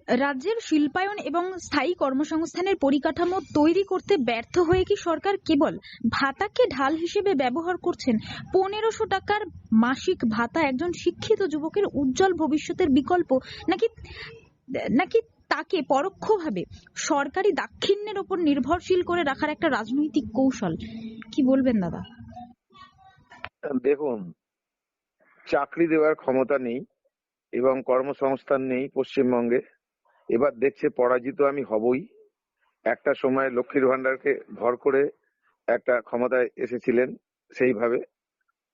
রাজ্যের শিল্পায়ন এবং স্থায়ী কর্মসংস্থানের পরিকাঠামো তৈরি করতে ব্যর্থ হয়ে কি সরকার কেবল ভাতাকে ঢাল হিসেবে ব্যবহার করছেন? ১৫০০ টাকার মাসিক ভাতা একজন শিক্ষিত যুবকের উজ্জ্বল ভবিষ্যতের বিকল্প, নাকি নাকি তাকে পরোক্ষভাবে সরকারি দাক্ষিণ্যের ওপর নির্ভরশীল করে রাখার একটা রাজনৈতিক কৌশল? কি বলবেন দাদা? দেখুন, চাকরি দেওয়ার ক্ষমতা নেই এবং কর্মসংস্থান নেই পশ্চিমবঙ্গে। এবার দেখছে পরাজিত আমি হবই। একটা সময় লক্ষ্মীর ভান্ডারকে ভর করে একটা ক্ষমতায় এসেছিলেন সেইভাবে।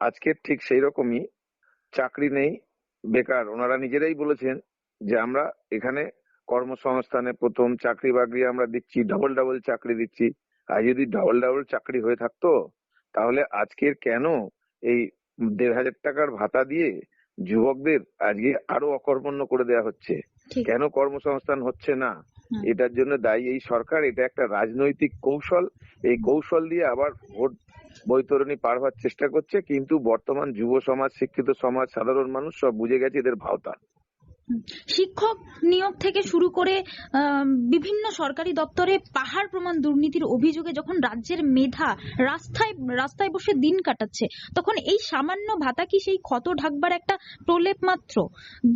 আজকে ঠিক সেই রকমই চাকরি নেই, বেকার। ওনারা নিজেরাই বলেছেন যে আমরা এখানে কর্মসংস্থানে প্রথম চাকরি বাকরি আমরা দিচ্ছি, ডবল ডবল চাকরি দিচ্ছি। আর যদি ডবল ডবল চাকরি হয়ে থাকতো তাহলে আজকের কেন এই ১,৫০০ টাকার ভাতা দিয়ে যুবকদের আজকে আরো অকর্মণ্য করে দেওয়া হচ্ছে? কেন কর্মসংস্থান হচ্ছে না? এটার জন্য দায়ী এই সরকার। এটা একটা রাজনৈতিক কৌশল। এই কৌশল দিয়ে আবার ভোট বৈতরণী পার হওয়ার চেষ্টা করছে, কিন্তু বর্তমান যুব সমাজ, শিক্ষিত সমাজ, সাধারণ মানুষ সব বুঝে গেছে এদের ভাওতা। শিক্ষক নিয়োগ থেকে শুরু করে বিভিন্ন সরকারি দপ্তরে পাহাড় প্রমাণ দুর্নীতির অভিযোগে যখন রাজ্যের মেধা রাস্তায় রাস্তায় বসে দিন কাটাচ্ছে, তখন এই সামান্য ভাতা কি সেই ক্ষত ঢাকবার একটা প্রলেপ মাত্র?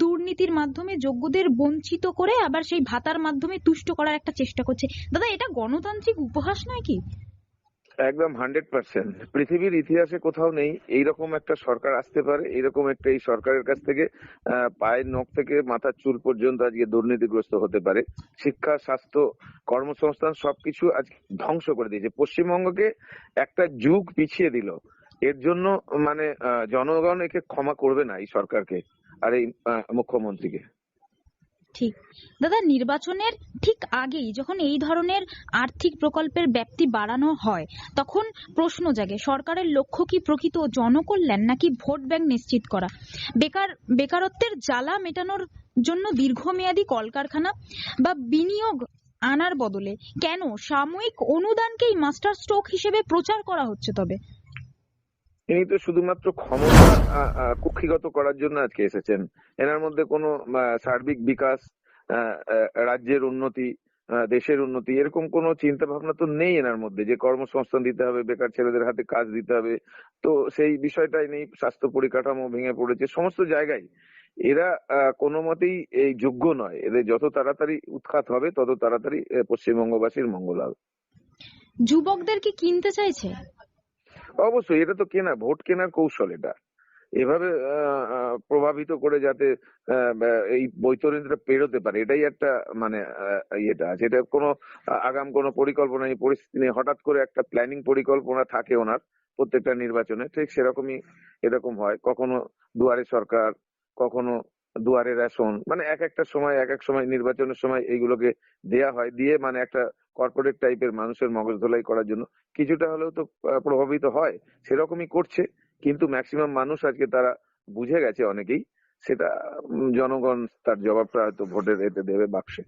দুর্নীতির মাধ্যমে যোগ্যদের বঞ্চিত করে আবার সেই ভাতার মাধ্যমে তুষ্ট করার একটা চেষ্টা করছে। দাদা, এটা গণতান্ত্রিক উপহাস নয় কি? একদম 100%। পৃথিবীর ইতিহাসে কোথাও নেই এইরকম একটা সরকার আসতে পারে, এইরকম একটা এই সরকারের কাছ থেকে পায়ের নখ থেকে মাথার চুল পর্যন্ত আজকে দুর্নীতিগ্রস্ত হতে পারে। শিক্ষা, স্বাস্থ্য, কর্মসংস্থান সবকিছু আজকে ধ্বংস করে দিয়েছে। পশ্চিমবঙ্গকে একটা যুগ পিছিয়ে দিল। এর জন্য মানে জনগণ একে ক্ষমা করবে না, এই সরকারকে আর এই মুখ্যমন্ত্রীকে। ঠিক। দাদা, নির্বাচনের ঠিক আগেই যখন এই ধরনের আর্থিক প্রকল্পের ব্যাপ্তি বাড়ানো হয়, তখন প্রশ্ন জাগে, সরকারের লক্ষ্য কি প্রকৃত জনকল্যাণ নাকি ভোট ব্যাংক নিশ্চিত করা? বেকারত্বের জ্বালা মেটানোর জন্য দীর্ঘমেয়াদী কলকারখানা বা বিনিয়োগ আনার বদলে কেন সাময়িক অনুদানকেই মাস্টার স্ট্রোক হিসেবে প্রচার করা হচ্ছে? তবে ইনি তো শুধুমাত্র ক্ষমতা কুক্ষিগত করার জন্য আজকে এসেছেন। এনার মধ্যে কোনো সার্বিক বিকাশ, রাজ্যের উন্নতি, দেশের উন্নতি এরকম কোনো চিন্তা ভাবনা তো নেই এনার মধ্যে, যে কর্মসংস্থান দিতে হবে, বেকার ছেলেদের হাতে কাজ দিতে হবে। তো সেই বিষয়টাই নেই। স্বাস্থ্য পরিকাঠামো ভেঙে পড়েছে সমস্ত জায়গায়। এরা কোনো মতেই এই যোগ্য নয়। এদের যত তাড়াতাড়ি উৎখাত হবে তত তাড়াতাড়ি পশ্চিমবঙ্গবাসীর মঙ্গল হবে। যুবকদের কি কিনতে চাইছে? অবশ্যই, এটা তো কেনা, ভোট কেনার কৌশল এটা। এভাবে প্রভাবিত করে যাতে এই বৈতরণীটা পেরোতে পারে, এটাই একটা মানে ইয়েটা আছে। এটা কোনো আগাম কোনো পরিকল্পনা নেই, পরিস্থিতি নেই। হঠাৎ করে একটা প্ল্যানিং পরিকল্পনা থাকে ওনার প্রত্যেকটা নির্বাচনে। ঠিক সেরকমই এরকম হয়। কখনো দুয়ারে সরকার, কখনো দুয়ারে রেশন, মানে এক একটা সময় এক এক সময় নির্বাচনের সময় এইগুলোকে দেয়া হয়, দিয়ে মানে একটা কর্পোরেট টাইপের মানুষের মগজ ধোলাই করার জন্য কিছুটা হলেও তো প্রভাবিত হয়। সেরকমই করছে, কিন্তু ম্যাক্সিমাম মানুষ আজকে তারা বুঝে গেছে অনেকেই। সেটা জনগণ তার জবাবটা হয়তো ভোটের এতে দেবে, বাক্সে।